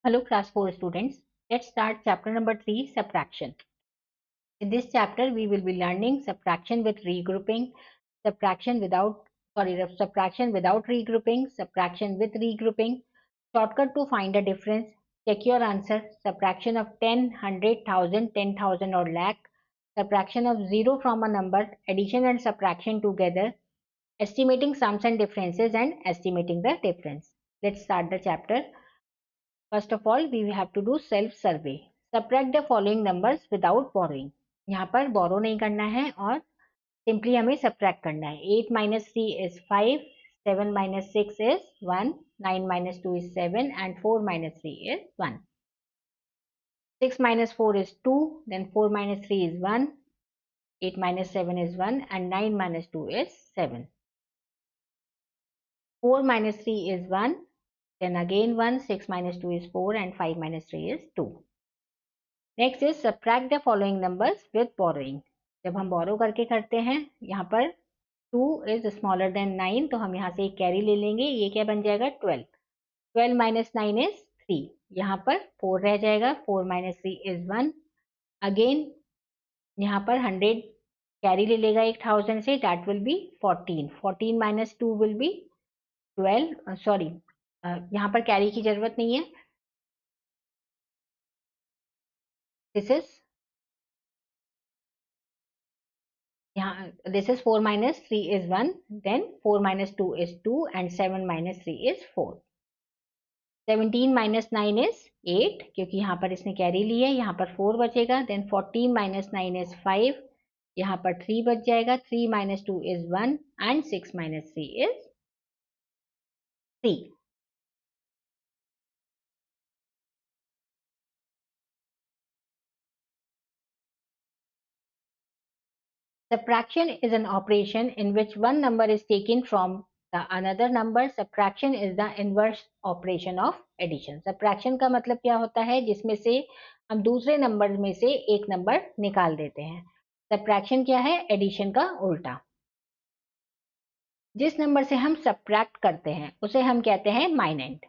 Hello class 4 students. Let's start chapter number 3, subtraction. In this chapter we will be learning subtraction with regrouping, subtraction without regrouping, subtraction with regrouping, shortcut to find a difference, check your answer, subtraction of 10, 100,000, 10,000 or lakh, subtraction of 0 from a number, addition and subtraction together, estimating sums and differences and estimating the difference. Let's start the chapter. First of all, we have to do self survey. Subtract the following numbers without borrowing. यहाँ पर borrow नहीं करना है और simply हमें subtract करना है. 8 minus 3 is 5, 7 minus 6 is 1, 9 minus 2 is 7 and 4 minus 3 is 1. 6 minus 4 is 2, then 4 minus 3 is 1, 8 minus 7 is 1 and 9 minus 2 is 7. 4 minus 3 is 1, then again 1, 6 minus 2 is 4 and 5 minus 3 is 2. Next is subtract the following numbers with borrowing. जब हम बोरो करके करते हैं, यहाँ पर 2 is smaller than 9, तो हम यहाँ से एक कैरी ले लेंगे. ये क्या बन जाएगा 12. 12 माइनस 9 इज 3. यहाँ पर 4 रह जाएगा. 4 माइनस 3 इज 1. अगेन यहाँ पर 100 कैरी ले लेगा 1000 से, that will be 14. 14 minus 2 will be 12. Sorry, यहाँ पर कैरी की जरूरत नहीं है. This is 4 minus 3 is 1, then 4 minus 2 is 2 and 7 minus 3 is 4. 17 minus 9 is 8, क्योंकि यहाँ पर इसने कैरी ली है. यहाँ पर 4 बचेगा. then 14 minus 9 is 5, यहाँ पर 3 बच जाएगा. 3 minus 2 is 1 and 6 minus 3 is 3. Subtraction is an operation in which one number is taken from the another number. Subtraction is the inverse operation of addition. Subtraction का मतलब क्या होता है? जिसमें से हम दूसरे नंबर में से एक नंबर निकाल देते हैं. Subtraction क्या है? एडिशन का उल्टा. जिस नंबर से हम सब्ट्रैक्ट करते हैं उसे हम कहते हैं माइनेंड.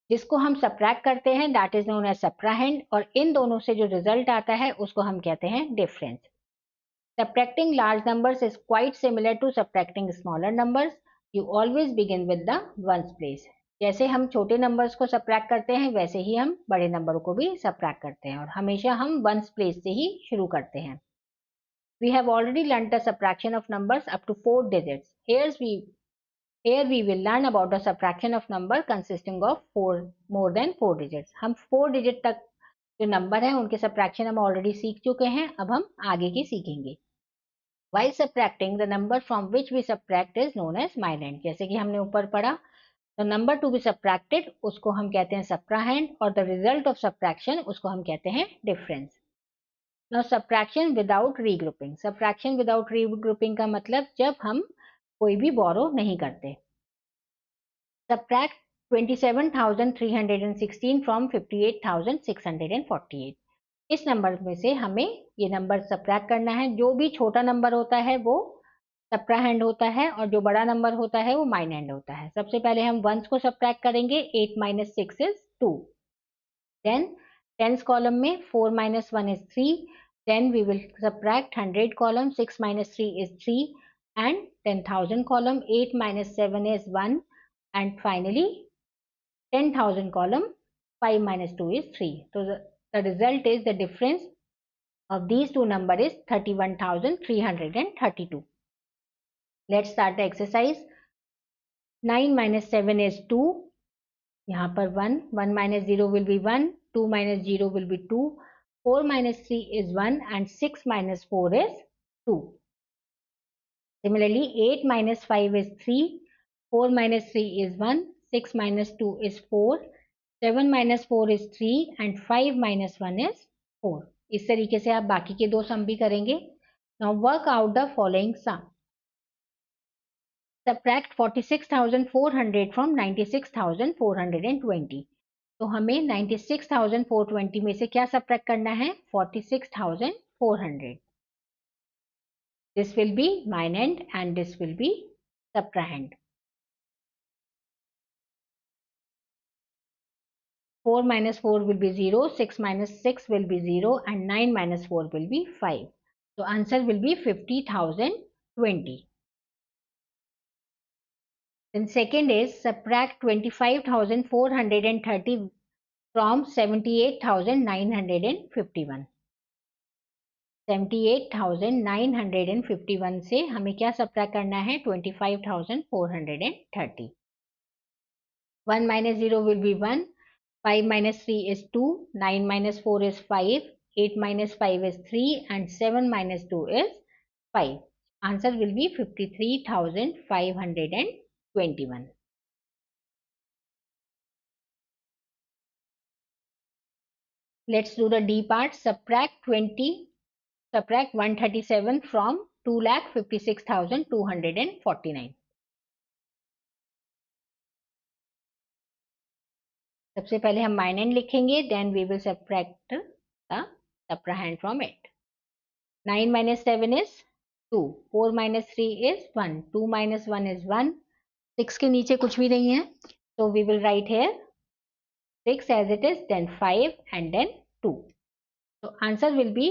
जिसको हम सब्ट्रैक्ट करते हैं that is known as subtrahend, और इन दोनों से जो रिजल्ट आता है उसको हम कहते हैं difference. Subtracting large numbers is quite similar to subtracting smaller numbers. You always begin with the ones place. जैसे हम छोटे नंबर्स को सब्ट्रैक्ट करते हैं वैसे ही हम बड़े नंबरों को भी सब्ट्रैक्ट करते हैं, और हमेशा हम वंस प्लेस से ही शुरू करते हैं. We have already learned the subtraction of numbers up to 4 digits. Here we will learn about the subtraction of number consisting of more than 4 digits. हम 4 digit तक जो नंबर है उनके सब्ट्रैक्शन हम ऑलरेडी सीख चुके हैं. अब हम आगे की सीखेंगे. While subtracting, the number from which we subtract is known as minand. जैसे कि हमने ऊपर पढ़ा, the number to be subtracted उसको हम कहते हैं subtrahend, और the result of subtraction उसको हम कहते हैं difference. Now subtraction without regrouping. Subtraction without regrouping का मतलब जब हम कोई भी borrow नहीं करते. Subtract 27,316 from 58,648. इस नंबर में से हमें ये नंबर सब्ट्रैक्ट करना है. जो भी छोटा नंबर होता है वो सब्ट्राहेंड होता है, और जो बड़ा नंबर होता है वो माइनहैंड होता है. सबसे पहले हम वंस को सब्ट्रैक्ट करेंगे. 8 minus 6 is 2. Then tens column में 4 minus 1 is 3. Then we will subtract 100 column. 6 minus 3 is 3 and 10,000 column. 8 minus 7 is 1 and finally 10,000 column. 5 minus 2 is 3. So the result is the difference of these two numbers is 31,332. Let's start the exercise. 9 minus 7 is 2. यहाँ पर 1. 1 minus 0 will be 1. 2 minus 0 will be 2. 4 minus 3 is 1 and 6 minus 4 is 2. Similarly, 8 minus 5 is 3. 4 minus 3 is 1. 6 minus 2 is 4. 7 minus 4 is 3 and 5 minus 1 is 4. इस तरीके से आप बाकी के दो सम भी करेंगे. Now work out the following sum. Subtract 46,400 from 96,420. तो हमें 96,420 में से क्या सब्ट्रैक्ट करना है? 46,400. This will be minand and this will be subtrahend. 4 minus 4 will be 0, 6 minus 6 will be 0, and 9 minus 4 will be 5. So answer will be 50,020. Then second is subtract 25,430 from 78,951. 78,951 से हमें क्या सब्ट्रैक्ट करना है? 25,430. 1 minus 0 will be 1. 5 minus 3 is 2. 9 minus 4 is 5. 8 minus 5 is 3. And 7 minus 2 is 5. Answer will be 53,521. Let's do the D part. Subtract 137 from 2,56,249. सबसे पहले हम minuend लिखेंगे, then we will subtract the subtrahend from it. 9 minus 7 is 2. 4 minus 3 is 1. 2 minus 1 is 1. 6 के नीचे कुछ भी नहीं है, so we will write here 6 as it is, then 5 and then 2. So answer will be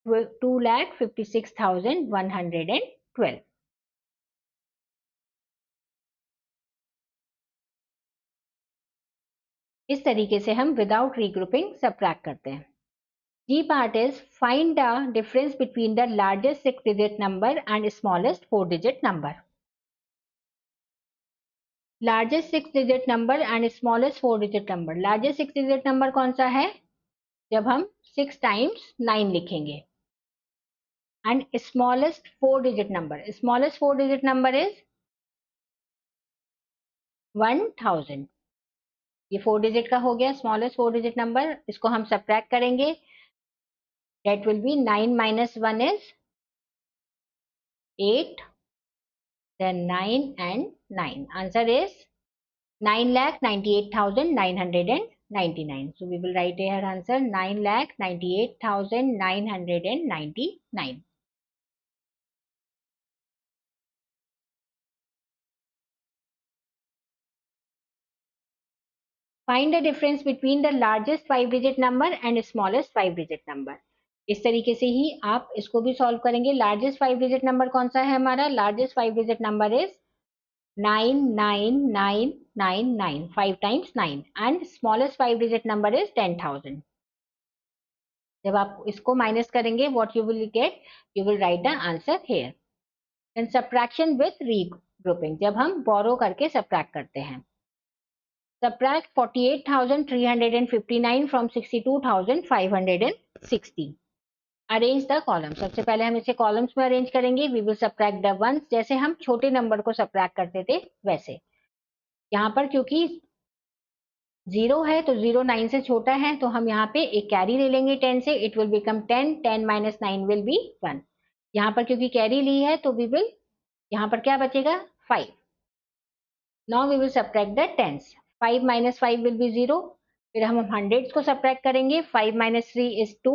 2,56,112. इस तरीके से हम विदाउट रीग्रुपिंग सब्ट्रैक्ट करते हैं. G part is find the difference between the largest 6-digit number and smallest 4-digit number. Largest 6-digit number and smallest 4-digit number. Largest 6-digit number कौन सा है? जब हम 6 times 9 लिखेंगे. And smallest 4-digit number. Smallest 4-digit number is 1000. ये 4 digit का हो गया smallest 4-digit number. इसको हम subtract करेंगे. That will be 9 minus 1 is 8. Then 9 and 9. Answer is 9,98,999. So we will write here answer 9,98,999. Find the difference between the largest 5-digit number and smallest 5-digit number. इस तरीके से ही आप इसको भी solve करेंगे. लार्जेस्ट 5-digit नंबर कौन सा है हमारा? Largest 5-digit number is 99999. 5 times 9. And smallest 5-digit number is 10,000. जब आप इसको माइनस करेंगे, what you will get? You will write the answer here. Then subtraction with regrouping. जब हम बोरो करके सब्ट्रैक्ट करते हैं. Subtract 48,359 from 62,560. Arrange the columns. सबसे पहले हम इसे कॉलम्स में अरेंज करेंगे. We will subtract the ones. जैसे हम छोटे नंबर को सब्ट्रैक्ट करते थे वैसे. यहाँ पर क्योंकि 0 है तो 0 9 से छोटा है, तो हम यहाँ पे एक कैरी ले लेंगे 10 से. It will become 10. 10 minus 9 will be 1. यहाँ पर क्योंकि कैरी ली है तो we will, यहाँ पर क्या बचेगा? 5. Now we will subtract the tens. 5 minus 5 will be 0. फिर हम हंड्रेड्स को सब्ट्रैक्ट करेंगे. 5 minus 3 is 2.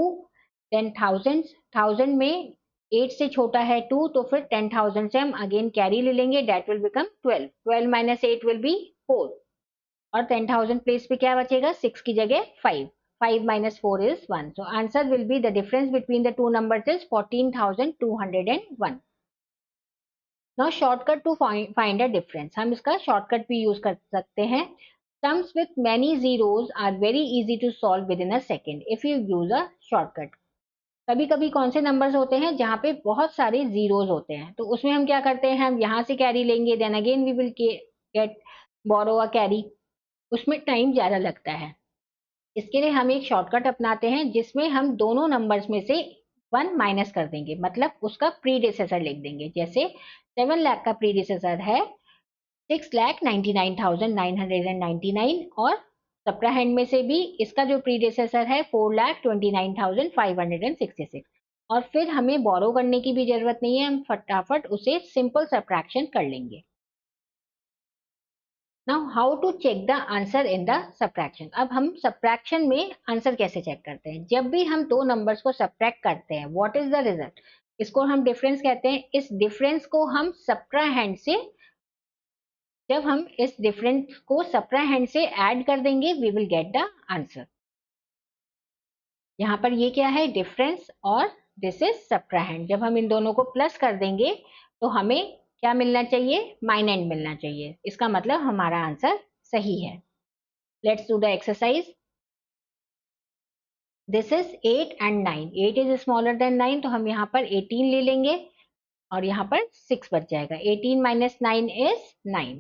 Then thousands. 1000 में 8 से छोटा है 2, तो फिर 10,000 से हम अगेन कैरी ले लेंगे. That will become 12. 12 minus 8 will be 4. और 10,000 प्लेस पे क्या बचेगा? 6 की जगह 5. 5 minus 4 is 1. So answer will be the difference between the two numbers is 14,201. Now shortcut to find a difference. हम इसका shortcut भी यूज कर सकते हैं. Sums with many zeros are very easy to solve within a second if you use a shortcut. कभी कभी कौन से नंबर्स होते हैं जहाँ पे बहुत सारे जीरोज होते हैं, तो उसमें हम क्या करते हैं? हम यहाँ से कैरी लेंगे, then again we will get borrow a carry. उसमें टाइम ज़्यादा लगता है. इसके लिए हम एक शॉर्टकट अपनाते हैं जिसमें हम दोनों नंबर्स में से 1 माइनस कर देंगे, मतलब उसका प्रीडिसेसर लिख देंगे. जैसे 7 लाख का प्रीडिसेसर है 6,99,999 और सब्ट्राहैंड में से भी इसका जो प्रीडिसेसर है 4,29,566. और फिर हमें बोरो करने की भी जरूरत नहीं है, हम फटाफट उसे सिंपल सब्ट्रैक्शन कर लेंगे. Now how to check the answer in the subtraction. अब हम सब्ट्रैक्शन में आंसर कैसे चेक करते हैं? जब भी हम दो नंबर्स को सब्ट्रैक्ट करते हैं, व्हाट इज द रिजल्ट? इसको हम डिफरेंस कहते हैं. इस डिफरेंस को हम सब्ट्राहैंड से जब हम इस डिफरेंस को सप्राहैंड से ऐड कर देंगे we will get the answer. यहाँ पर ये क्या है, डिफरेंस, और दिस इज सप्राहैंड। जब हम इन दोनों को प्लस कर देंगे तो हमें क्या मिलना चाहिए, माइनेंड मिलना चाहिए। इसका मतलब हमारा आंसर सही है। Let's do the exercise. This is 8 and 9। 8 is smaller than 9, तो हम यहाँ पर 18 ले लेंगे और यहाँ पर 6 बच जाएगा। 18 माइनस 9 इज 9।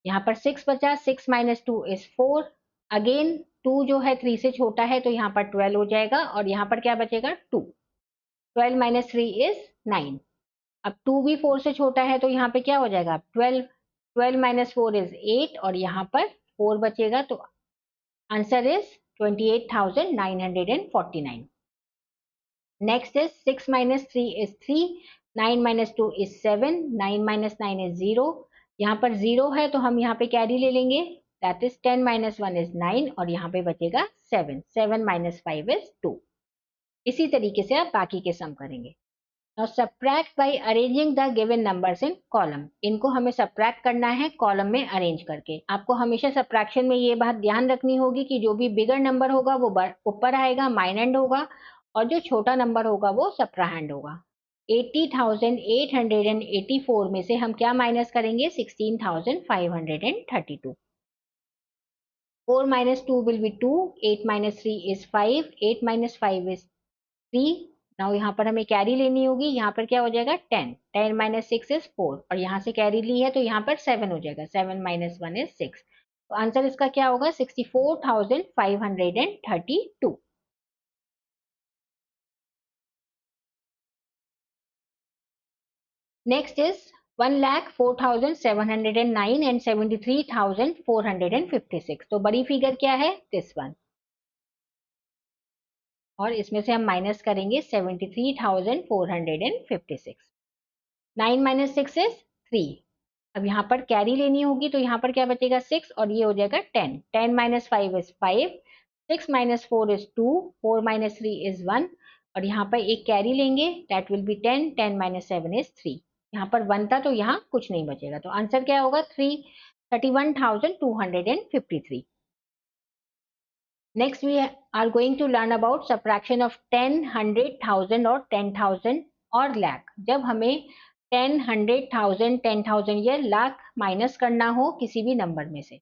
यहाँ पर 6 बचा, 6 माइनस 2 इज 4। अगेन 2 जो है 3 से छोटा है तो यहाँ पर 12 हो जाएगा और यहाँ पर क्या बचेगा, 2। 12 माइनस 3 इज 9। अब 2 भी 4 से छोटा है तो यहाँ पे क्या हो जाएगा, 12। 12 माइनस 4 इज 8 और यहाँ पर 4 बचेगा, तो answer is 28,949। Next is 6 minus 3 is 3। 9 minus 2 is 7। 9 minus 9 is 0। यहाँ पर 0 है तो हम यहाँ पे कैरी ले लेंगे, दैट इज 10 माइनस 1 इज 9 और यहाँ पे बचेगा 7। 7 माइनस 5 इज 2। इसी तरीके से आप बाकी के सम करेंगे। Now subtract by arranging the given numbers in column। इनको हमें subtract करना है कॉलम में अरेंज करके। आपको हमेशा subtraction में ये बात ध्यान रखनी होगी कि जो भी बिगर नंबर होगा वो ऊपर आएगा, माइनएंड होगा, और जो छोटा नंबर होगा वो सप्राहैंड होगा। 80,884 में से हम क्या माइनस करेंगे, 16,532। 4 minus 2 will be 2। 8 minus 3 is 5। 8 minus 5 is 3। Now यहाँ पर हमें कैरी लेनी होगी, यहाँ पर क्या हो जाएगा, 10। 10 माइनस 6 इज 4 और यहाँ से कैरी ली है तो यहाँ पर 7 हो जाएगा। 7 माइनस 1 इज 6। तो आंसर इसका क्या होगा, 64,532। Next is 1,04,709 and 73,456। तो बड़ी फिगर क्या है, दिस वन, और इसमें से हम माइनस करेंगे 73,456। 9 माइनस 6 इज 3। अब यहाँ पर कैरी लेनी होगी तो यहाँ पर क्या बचेगा, 6 और ये हो जाएगा 10। 10 minus 5 is 5। 6 minus 4 is 2। 4 minus 3 is 1 और यहाँ पर एक कैरी लेंगे, that will be 10। 10 minus 7 is 3। यहाँ पर 1 था तो यहाँ कुछ नहीं बचेगा, तो आंसर क्या होगा, 31,253। Next we are going to learn about subtraction of 10, 100,000 और 10,000 और lakh। जब हमें 10, 100,000, 10,000 या लाख माइनस करना हो किसी भी नंबर में से।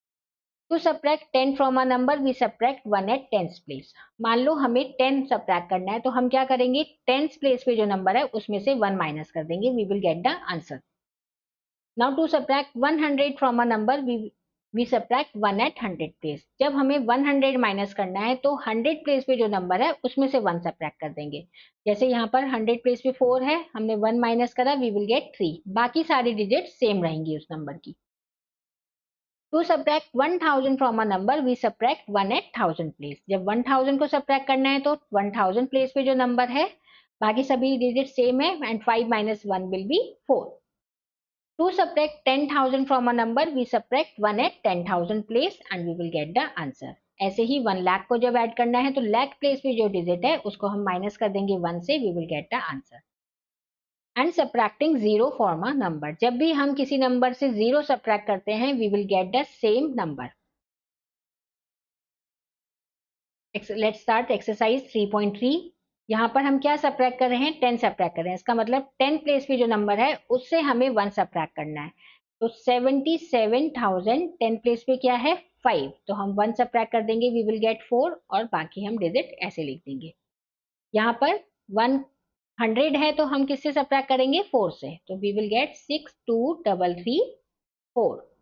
To subtract 10 from a number we subtract 1 at tens place। मान लो हमें 10 subtract करना है तो हम क्या करेंगे, tens place पे जो नंबर है उसमें से 1 माइनस कर देंगे, we will get the answer। Now to subtract 100 from a number we subtract 1 at 100 place। जब हमें 100 माइनस करना है तो 100 प्लेस पे जो नंबर है उसमें से 1 सब्ट्रैक्ट कर देंगे। जैसे यहाँ पर 100 प्लेस पे 4 है, हमने 1 माइनस करा, वी विल गेट 3। बाकी सारी डिजिट सेम रहेंगी उस नंबर की। To subtract 1000 from a number we subtract 1 at 1000 place. जब 1000 को सब्ट्रैक्ट करना है तो 1000 प्लेस पे जो नंबर है बाकी सभी डिजिट सेम है, and 5 minus 1 will be 4। To subtract 10,000 from a number, we subtract 1 at 10,000 place and we will get the answer। ऐसे ही 1 लाख को जब ऐड करना है तो लाख प्लेस पे जो डिजिट है उसको हम माइनस कर देंगे 1 से, we will get the answer। And subtracting 0 from a number। जब भी हम किसी नंबर से 0 सब्ट्रैक्ट करते हैं we will get the same number। Let's start exercise 3.3। यहाँ पर हम क्या सब्ट्रैक्ट कर रहे हैं, 10 सब्ट्रैक्ट कर रहे हैं। इसका मतलब 10 प्लेस पे जो नंबर है उससे हमें 1 सब्ट्रैक्ट करना है। तो 77,000 10 प्लेस पे क्या है, 5, तो हम 1 सब्ट्रैक्ट कर देंगे, वी विल गेट 4 और बाकी हम डिजिट ऐसे लिख देंगे। यहाँ पर 100 है तो हम किससे सब्ट्रैक्ट करेंगे, 4 से, तो वी विल गेट 6233 4।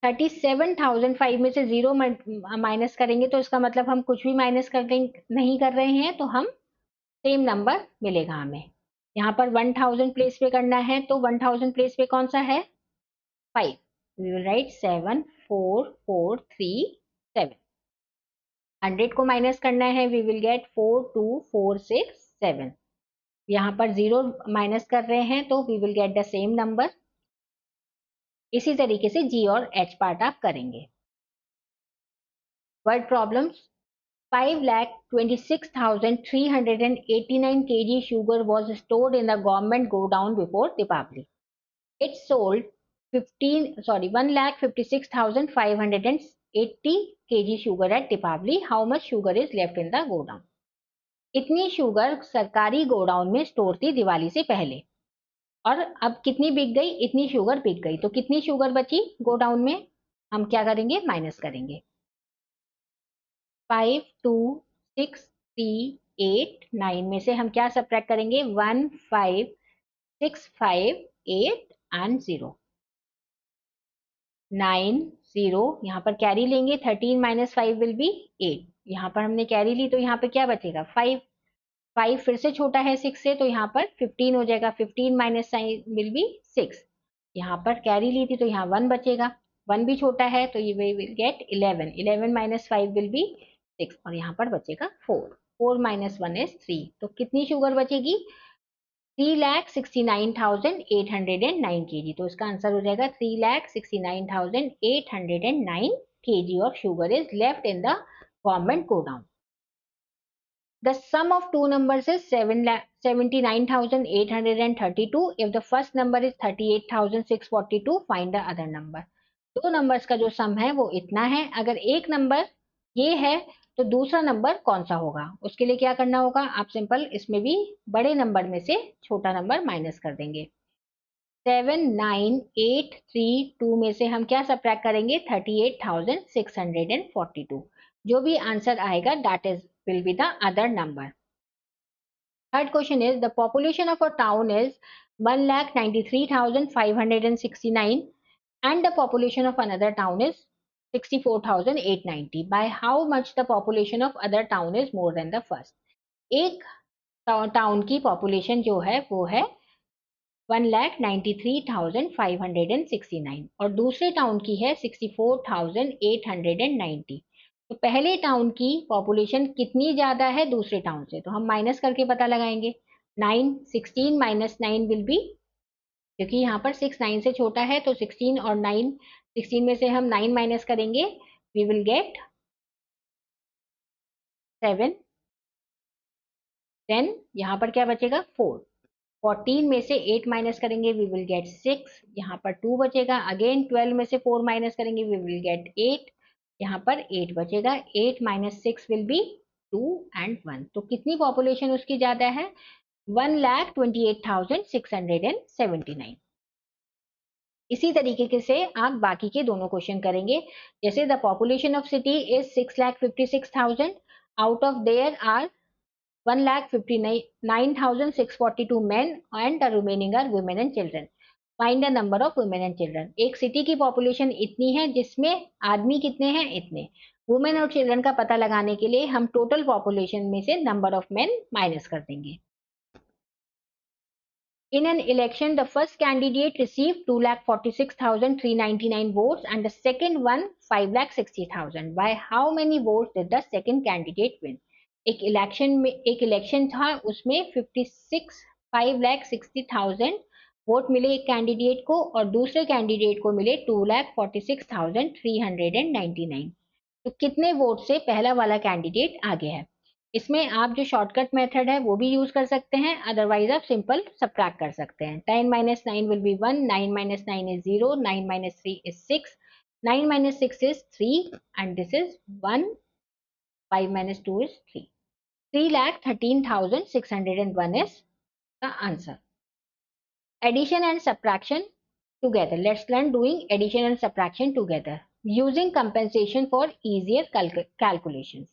37,005 में से 0 माइनस करेंगे तो इसका मतलब हम कुछ भी माइनस कर नहीं कर रहे हैं, तो हम सेम नंबर मिलेगा हमें। यहाँ पर 1000 प्लेस पे करना है तो 1000 प्लेस पे कौन सा है, 5। We will write 74437। 100 को माइनस करना है, वी विल गेट 42467। यहाँ पर 0 माइनस कर रहे हैं तो we will get the same number. इसी तरीके से जी और एच पार्ट आप करेंगे। Word problems. 5,26,389 kg sugar was stored in the government godown before Deepavali। It sold 1,56,580 kg sugar at Deepavali. How much sugar is left in the godown? इतनी sugar सरकारी godown में store थी दिवाली से पहले, और अब कितनी बिक गई? इतनी शुगर बिक गई, तो कितनी शुगर बची गोडाउन में? हम क्या करेंगे? माइनस करेंगे। 5, 2, 6, 3, 8, 9 में से हम क्या सब्ट्रैक्ट करेंगे? 1, 5, 6, 5, 8 एंड 0, 9, 0। यहाँ पर कैरी लेंगे, 13 माइनस 5 विल बी 8। यहाँ पर हमने कैरी ली तो यहाँ पे क्या बचेगा? 5। 5 फिर से छोटा है 6 से, तो यहाँ पर 15 हो जाएगा। 15 माइनस विल बी 6। यहाँ पर कैरी ली थी तो यहाँ 1 बचेगा, 1 भी छोटा है तो ये will get 11। 11 minus 5 will be 6, और यहाँ पर बचेगा 4। 4 माइनस 1 इज 3। तो कितनी शुगर बचेगी? 3,69,809 kg। तो इसका आंसर हो जाएगा 3,69,809 kg of sugar is left in the government godown. The sum of two numbers is 79,832. If the first number is 38,642, find the other number. दो नंबर्स का जो सम है वो इतना है। अगर एक नंबर ये है तो दूसरा नंबर कौन सा होगा? उसके लिए क्या करना होगा? आप सिंपल इसमें भी बड़े नंबर में से छोटा नंबर माइनस कर देंगे। 79832 में से हम क्या सब्ट्रैक्ट करेंगे? 38,642। जो भी आंसर आएगा that is will be the other number. Third question is the population of a town is 1,93,569 and the population of another town is 64,890. By how much the population of other town is more than the first? एक town की population जो है वो है 1,93,569 और दूसरे town की है 64,890। तो पहले टाउन की पॉपुलेशन कितनी ज्यादा है दूसरे टाउन से? तो हम माइनस करके पता लगाएंगे। 9, 16 माइनस 9 विल बी, क्योंकि यहाँ पर 6 9 से छोटा है तो 16 और 9, 16 में से हम 9 माइनस करेंगे, वी विल गेट 7। देन यहाँ पर क्या बचेगा? 4। 14 में से 8 माइनस करेंगे, वी विल गेट 6। यहाँ पर 2 बचेगा। अगेन 12 में से 4 माइनस करेंगे, वी विल गेट 8। यहाँ पर 8 बचेगा। 8 माइनस 6 विल बी 2 एंड 1। तो कितनी पॉपुलेशन उसकी ज्यादा है? 1,28,679। इसी तरीके से आप बाकी के दोनों क्वेश्चन करेंगे। जैसे the population of city is 6,56,000, out of there are 1,59,642 men and the remaining are women and children. Find the number of women and children. एक सिटी की पॉपुलेशन इतनी है जिसमें आदमी कितने हैं? इतने। वुमेन और चिल्ड्रन का पता लगाने के लिए हम टोटल पॉपुलेशन में से नंबर ऑफ मेन माइनस कर देंगे। In an election, the first candidate received 2,46,399 votes and the second one 5,60,000. By how many votes did the second candidate win? एक इलेक्शन था, उसमें 5,60,000 वोट मिले एक कैंडिडेट को और दूसरे कैंडिडेट को मिले 2,46,399। तो कितने वोट से पहला वाला कैंडिडेट आगे है? इसमें आप जो शॉर्टकट मेथड है वो भी यूज कर सकते हैं, अदरवाइज आप सिंपल सब्ट्रैक्ट कर सकते हैं। 10 minus 9 will be 1, 9 minus 9 is 0, 9 minus 3 is 6, 9 minus 6 is 3 and this is 1, 5 minus 2 is 3। 3,13,601 is the answer. Addition and subtraction together. Let's learn doing addition and subtraction together using compensation for easier calculations.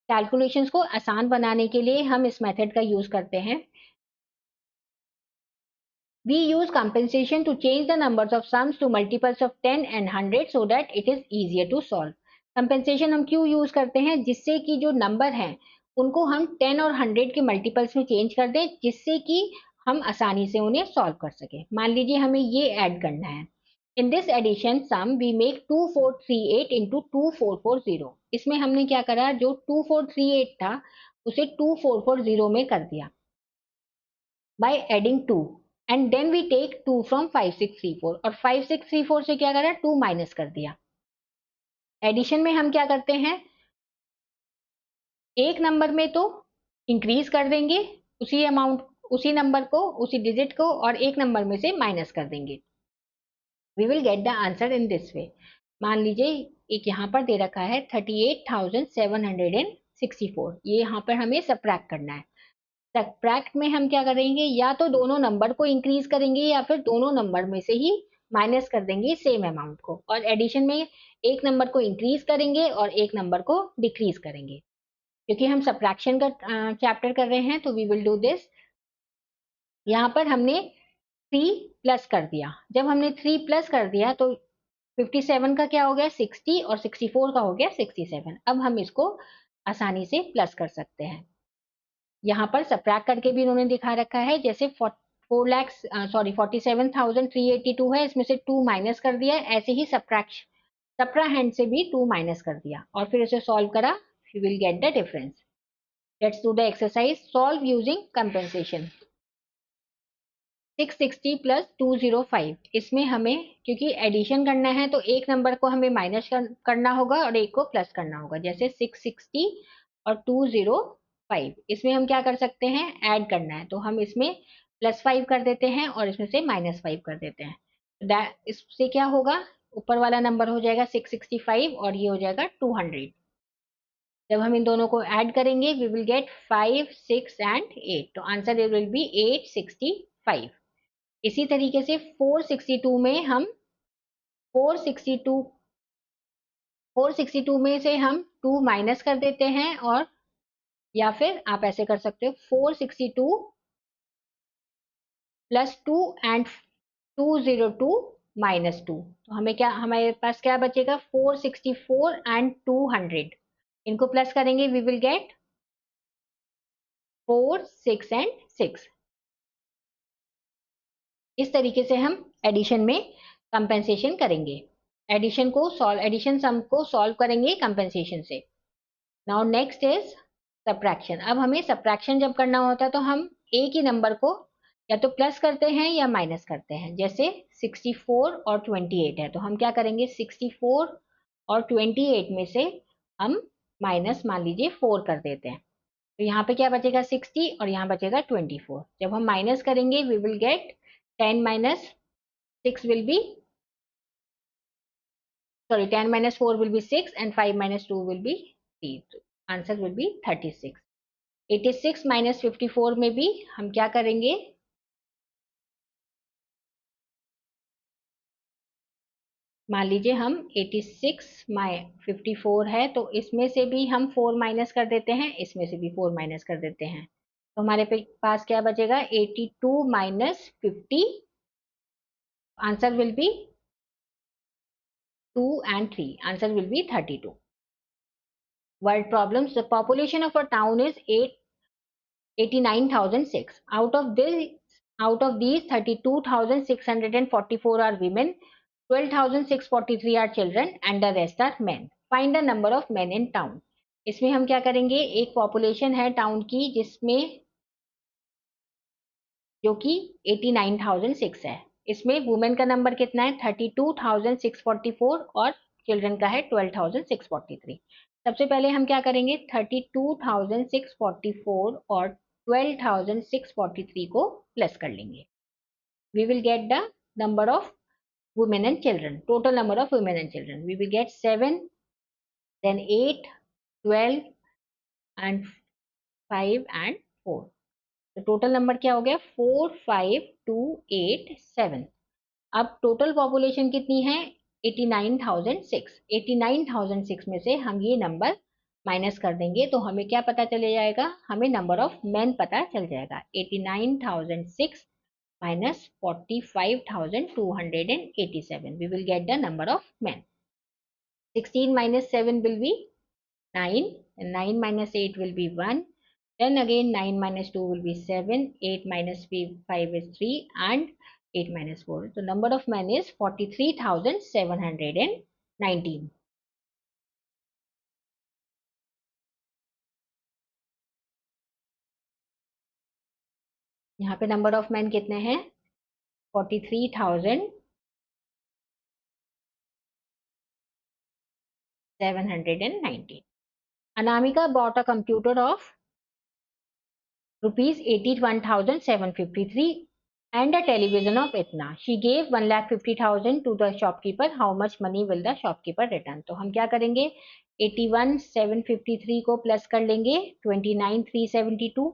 Calculations को आसान बनाने के लिए हम इस method का use करते हैं। We use compensation to change the numbers of sums to multiples of 10 and 100 so that it is easier to solve. Compensation हम क्यों यूज करते हैं? जिससे कि जो नंबर हैं उनको हम 10 और 100 के मल्टीपल्स में चेंज कर दें, जिससे कि हम आसानी से उन्हें सॉल्व कर सके। मान लीजिए हमें ये ऐड करना है। In this addition sum we make 2438 into 2440। इसमें हमने क्या करा, जो 2438 था उसे 2440 में कर दिया by adding 2 and then we take 2 from 5634 और 5634 से क्या करा, 2 माइनस कर दिया। एडिशन में हम क्या करते हैं, एक नंबर में तो इंक्रीज कर देंगे उसी अमाउंट, उसी नंबर को, उसी डिजिट को, और एक नंबर में से माइनस कर देंगे। We will get the answer in this way. मान लीजिए एक यहाँ पर दे रखा है 38,764, ये यहाँ पर हमें सबट्रैक्ट करना है। सबट्रैक्ट में हम क्या करेंगे, या तो दोनों नंबर को इंक्रीज करेंगे या फिर दोनों नंबर में से ही माइनस कर देंगे सेम अमाउंट को, और एडिशन में एक नंबर को इंक्रीज करेंगे और एक नंबर को डिक्रीज करेंगे। क्योंकि हम सबट्रैक्शन का चैप्टर कर रहे हैं तो वी विल डू दिस। यहाँ पर हमने 3 प्लस कर दिया। जब हमने 3 प्लस कर दिया तो 57 का क्या हो गया 60 और 64 का हो गया 67। अब हम इसको आसानी से प्लस कर सकते हैं। यहाँ पर सबट्रैक्ट करके भी इन्होंने दिखा रखा है, जैसे 47,382 है, इसमें से 2 माइनस कर दिया, ऐसे ही सब्ट्राहैंड से भी 2 माइनस कर दिया और फिर इसे सॉल्व करा, you will get the difference. Let's do the exercise, solve using compensation. 660 plus 205, इसमें हमें क्योंकि एडिशन करना है तो एक नंबर को हमें माइनस करना होगा और एक को प्लस करना होगा, जैसे 660 और 205। इसमें हम क्या कर सकते हैं, ऐड करना है, तो हम इसमें +5 कर देते हैं और इसमें से -5 कर देते हैं। इससे क्या होगा, ऊपर वाला नंबर हो जाएगा 665 और ये हो जाएगा 200। जब हम इन दोनों को ऐड करेंगे वी विल गेट 5, 6 एंड 8, तो आंसर विल बी 865। इसी तरीके से 462 में हम 462 में से हम 2 माइनस कर देते हैं, और या फिर आप ऐसे कर सकते हो 462 प्लस 2 एंड 202 -2, तो हमें क्या, हमारे पास क्या बचेगा 464 एंड 200। इनको प्लस करेंगे वी विल गेट 4, 6 एंड 6। इस तरीके से हम एडिशन में कंपेंसेशन करेंगे, एडिशन सम को सॉल्व करेंगे कंपेंसेशन से। Now next is subtraction. अब हमें सब्ट्रैक्शन जब करना होता है तो हम एक ही नंबर को या तो प्लस करते हैं या माइनस करते हैं। जैसे 64 और 28 है तो हम क्या करेंगे, 64 और 28 में से हम माइनस मान लीजिए 4 कर देते हैं, तो यहाँ पे क्या बचेगा 60 और यहाँ बचेगा 24। जब हम माइनस करेंगे we will gate 10 minus 6 will be, sorry, 10 minus 4 will be 6 and 5 minus 2 will be 3. So answer will be 36. 86 minus 54 में भी हम क्या करेंगे, मान लीजिए हम 86 54 है तो इसमें से भी हम 4 माइनस कर देते हैं, इसमें से भी 4 माइनस कर देते हैं, तो हमारे पास क्या बचेगा 82 minus 50, answer will be 2 and 3, answer will be 32. Word problems. The population of a town is 89,006. Out of these 32,644 are women, 12,643 are children and the rest are men. Find the number of men in town. इसमें हम क्या करेंगे, एक population है town की जिसमें जो कि 89,006 है, इसमें वुमेन का नंबर कितना है 32,644 और चिल्ड्रन का है 12,643। सबसे पहले हम क्या करेंगे 32,644 और 12,643 को प्लस कर लेंगे, we will get the number of women and children, total number of women and children, we will get 7, then 8, 12 and 5 and 4। तो टोटल नंबर क्या हो गया 45287। अब टोटल पॉपुलेशन कितनी है 89,006। 89,006 में से हम ये नंबर माइनस कर देंगे तो हमें क्या पता चले जाएगा, हमें नंबर ऑफ मेन पता चल जाएगा। 89,006 minus 45,287, we will get the number of men। 16 minus 7 will be 9, and 9 minus 8 will be 1, then again 9 minus 2 will be 7, 8 minus 5 is 3 and 8 minus 4, so number of men is 43,719। यहाँ पे number of man कितने हैं 43,719। Anamika bought a computer of rupees 81,753 and a television of इतना. She gave 1,50,000 to the shopkeeper. How much money will the shopkeeper return? तो हम क्या करेंगे, 81,753 को प्लस कर लेंगे 29,372.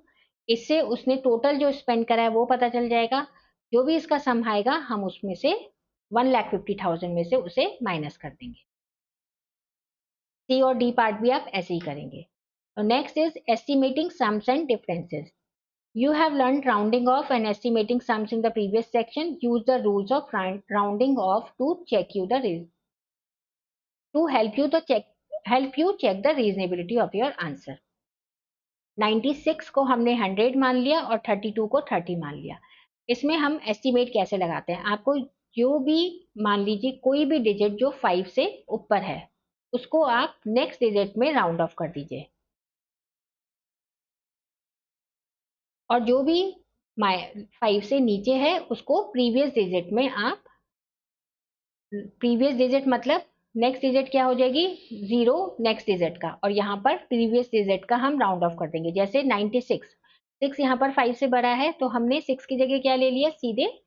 इससे उसने टोटल जो स्पेंड करा है वो पता चल जाएगा. जो भी इसका सम आएगा हम उसमें से 1,50,000 में से उसे माइनस कर देंगे. सी और डी पार्ट भी आप ऐसे ही करेंगे. Next is estimating sums and differences. You have learned rounding off and estimating sums in the previous section. Use the rules of rounding off to help you check the reasonability of your answer. 96 को हमने 100 मान लिया और 32 को 30 मान लिया. इसमें हम एस्टिमेट कैसे लगाते हैं, आपको जो भी मान लीजिए कोई भी डिजिट जो 5 से ऊपर है उसको आप नेक्स्ट डिजिट में राउंड ऑफ कर दीजिए, और जो भी 5 से नीचे है उसको प्रीवियस डिजिट में आप, प्रीवियस डिजिट मतलब नेक्स्ट डिजिट क्या हो जाएगी 0 नेक्स्ट डिजिट का, और यहाँ पर प्रीवियस डिजिट का हम राउंड ऑफ कर देंगे. जैसे 96, 6 यहाँ पर 5 से बड़ा है तो हमने 6 की जगह क्या ले लिया, सीधे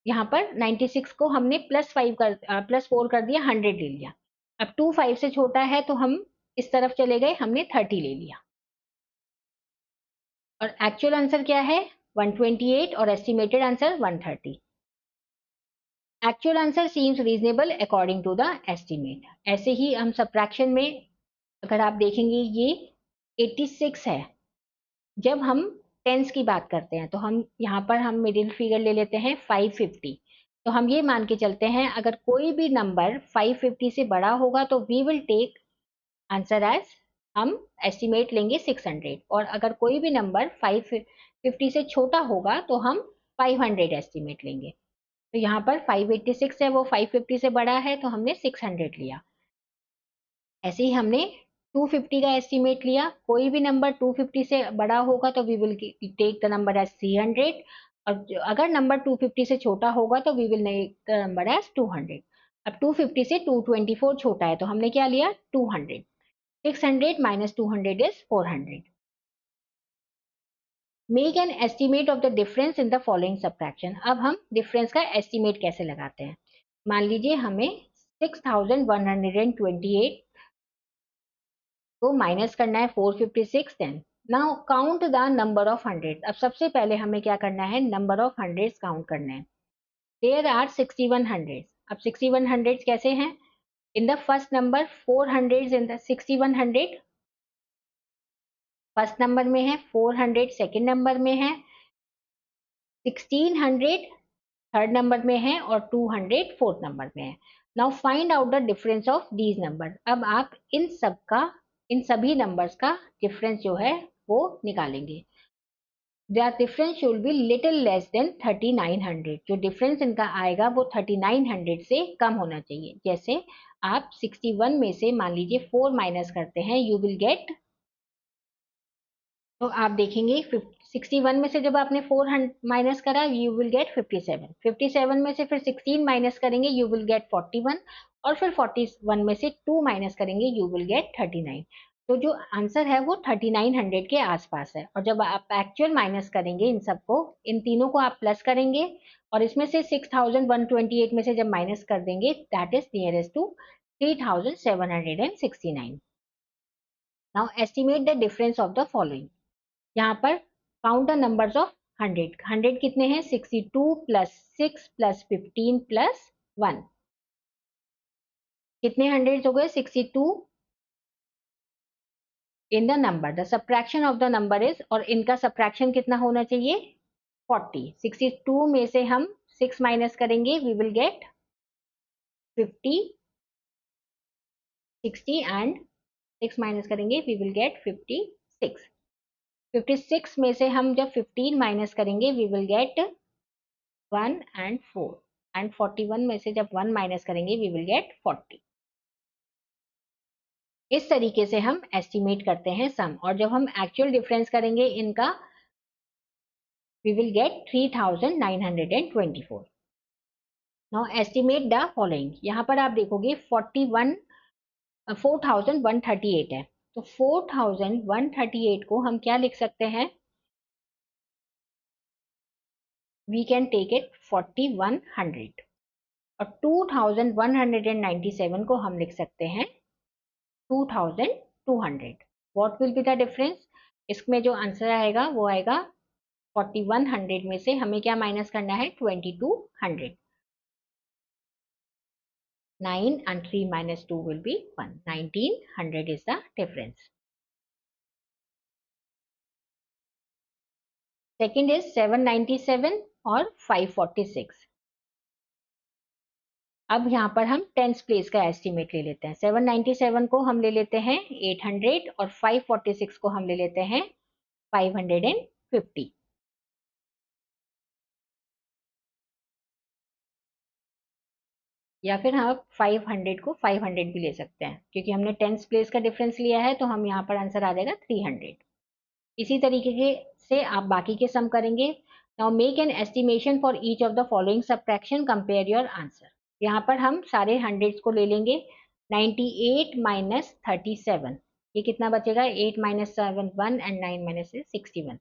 यहाँ पर 96 को हमने +4 कर दिया, 100 ले लिया. अब 2 5 से छोटा है तो हम इस तरफ चले गए, हमने 30 ले लिया. और एक्चुअल आंसर क्या है 128 और estimated answer 130. Actual answer seems reasonable according to the estimate. ऐसे ही हम सब्ट्रैक्शन में अगर आप देखेंगे ये 86 है. जब हम टेंस की बात करते हैं तो हम यहाँ पर हम मिडिल फिगर ले लेते हैं 550. तो हम ये मान के चलते हैं अगर कोई भी नंबर 550 से बड़ा होगा तो we will take answer as, हम एस्टिमेट लेंगे 600, और अगर कोई भी नंबर 550 से छोटा होगा तो हम 500 एस्टिमेट लेंगे. तो यहाँ पर 586 है वो 550 से बड़ा है तो हमने 600 लिया. ऐसे ही हमने 250 का एस्टिमेट लिया, कोई भी नंबर 250 से बड़ा होगा तो we will take the number as 300, और अगर नंबर 250 से छोटा होगा तो we will take the number as 200. अब 250 से 224 छोटा है तो हमने क्या लिया 200. 600 minus 200 is 400. Make an estimate of the difference in the following subtraction. अब हम डिफरेंस का एस्टिमेट कैसे लगाते हैं. मान लीजिए हमें 6128 को माइनस करना है 456. Then now count the number of hundred. अब सबसे पहले हमें क्या करना है, नंबर ऑफ हंड्रेड्स काउंट करना है. There are 61 hundreds. अब 61 हंड्रेड्स कैसे हैं, in the first number 4 hundreds in the 6100 first number में है, 400 सेकेंड नंबर में है, 1600 थर्ड नंबर में है और 200 फोर्थ नंबर में है. Now find out the difference of these number. अब आप इन सभी नंबर्स का डिफरेंस जो है वो निकालेंगे. The difference should be little less than 3900. जो डिफरेंस इनका आएगा वो 3900 से कम होना चाहिए. जैसे आप 61 में से मान लीजिए 4 माइनस करते हैं, यू विल गेट, तो आप देखेंगे 61 में से जब आपने 4 माइनस करा यू विल गेट 57. 57 में से फिर 16 माइनस करेंगे यू विल गेट 41, और फिर 41 में से 2 माइनस करेंगे यू विल गेट 39. तो जो आंसर है वो 3900 के आसपास है. और जब आप एक्चुअल माइनस करेंगे इन सबको, इन तीनों को आप प्लस करेंगे और इसमें से 6128 में से जब माइनस कर देंगे that is nearest to 3769. Now estimate the difference of the following. यहाँ पर काउंट द नंबर्स ऑफ 100. 100 कितने हैं, 62 प्लस 6 प्लस 15 प्लस 1. कितने हंड्रेड्स हो गए, 62 in the number. The subtraction of the number is, और इनका सब्ट्रैक्शन कितना होना चाहिए 40. 62 में से हम 6 माइनस करेंगे we will get 50. 60 and 6 minus करेंगे वी विल गेट 56. 56 में से हम जब 15 माइनस करेंगे we will get 1 and 4, and 41 में से जब 1 माइनस करेंगे वी विल गेट 40. इस तरीके से हम एस्टिमेट करते हैं सम, और जब हम एक्चुअल डिफरेंस करेंगे इनका we will get 3924. Now estimate the following. यहाँ पर आप देखोगे 4138 है, तो 4138 को हम क्या लिख सकते हैं, वी कैन टेक इट 4100 और 2197 को हम लिख सकते हैं 2200. What will be the difference? इसमें जो आंसर आएगा वो आएगा 4100 में से हमें क्या माइनस करना है 2200. 9 and 3 minus 2 will be 1. 1900 is the difference. Second is 797 और 546. अब यहाँ पर हम टेंस प्लेस का एस्टिमेट ले लेते हैं. 797 को हम ले लेते हैं 800 और 546 को हम ले लेते हैं 550. या फिर हम 500 को 500 भी ले सकते हैं क्योंकि हमने टेंस प्लेस का डिफरेंस लिया है, तो हम यहाँ पर आंसर आ जाएगा 300. इसी तरीके से आप बाकी के सम करेंगे. Now make an estimation for each of the following subtraction, compare your answer. यहाँ पर हम सारे हंड्रेड्स को ले लेंगे. 98 माइनस 37, ये कितना बचेगा? 8 माइनस 7 1 एंड 9 माइनस 61.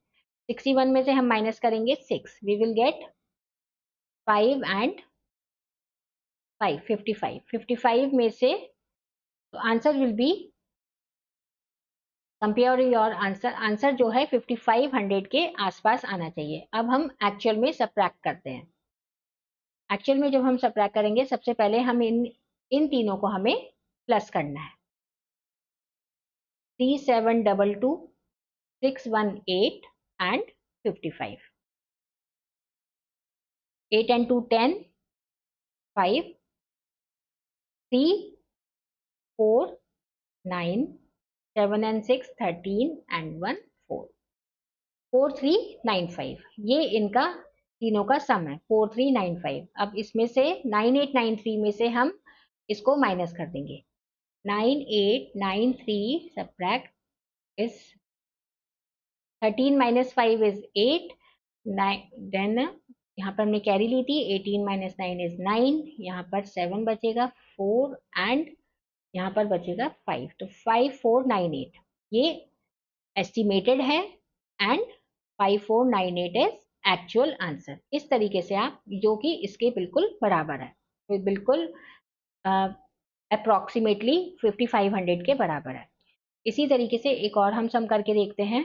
61 में से हम माइनस करेंगे 6. We will gate 5 and 5 55. 55 में से answer will be, compare your answer. Answer जो है 5500 के आसपास आना चाहिए. अब हम एक्चुअल में सबट्रैक्ट करते हैं. एक्चुअल में जब हम सबट्रैक्ट करेंगे, सबसे पहले हम इन तीनों को हमें प्लस करना है. 3722, 618 एंड 55. 8 and 2 10, 5, 3 4 9, 7 and 6 13 and 1 4. 4395, ये इनका तीनों का सम है 4395. अब इसमें से 9893 में से हम इसको माइनस कर देंगे. 9893 subtract is 13 minus 5 is 8. Then यहाँ पर हमने कैरी ली थी. 18 minus 9 is 9. यहाँ पर 7 बचेगा 4 एंड यहाँ पर बचेगा 5. तो 5498 ये एस्टिमेटेड है एंड 5498 इज एक्चुअल आंसर. इस तरीके से आप, जो कि इसके बिल्कुल बराबर है, तो बिल्कुल अप्रोक्सीमेटली 5500 के बराबर है. इसी तरीके से एक और हम सम करके देखते हैं.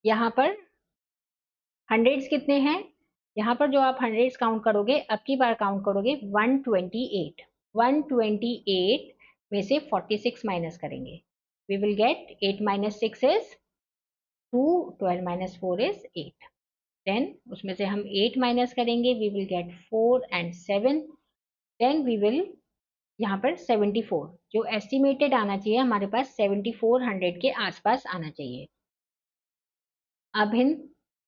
यहाँ पर हंड्रेड्स कितने हैं? यहाँ पर जो आप हंड्रेड्स काउंट करोगे, अब की बार काउंट करोगे 128. 128 में से 46 माइनस करेंगे. We will get 8 minus 6 is 2, 12 minus 4 is 8. Then उसमें से हम 8 माइनस करेंगे. We will get 4 and 7. Then we will, यहाँ पर 74, जो एस्टिमेटेड आना चाहिए हमारे पास 7400 के आसपास आना चाहिए. अब इन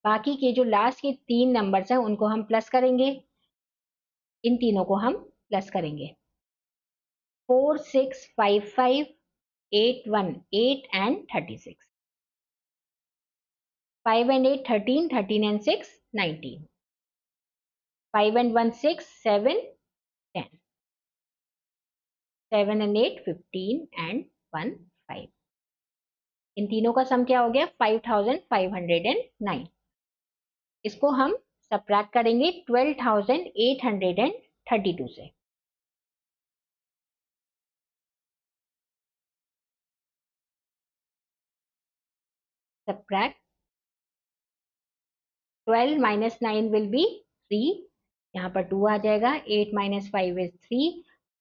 बाकी के जो लास्ट के 3 नंबर्स हैं उनको हम प्लस करेंगे. इन तीनों को हम प्लस करेंगे. 4 6 5 5 8 1 8 and 36. 5 and 8 13, 13 and 6 19. 5 and 1 6 7 10. 7 and 8 15 and 1 5. इन तीनों का सम क्या हो गया? 5509. इसको हम सबट्रैक्ट करेंगे 12832 से. Subtract 12 minus 9 will be 3. यहाँ पर 2 आ जाएगा. 8 minus 5 is 3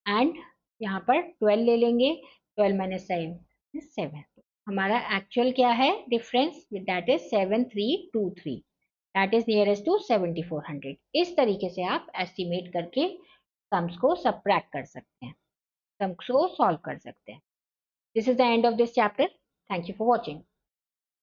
एंड यहाँ पर 12 ले लेंगे. 12 minus 5 is 7. हमारा एक्चुअल क्या है difference? That is 7323. That is nearest to 7400. इस तरीके से आप एस्टिमेट करके सम्स को सबट्रैक्ट कर सकते हैं, सम्स को सॉल्व कर सकते हैं. This is the end of this chapter. Thank you for watching.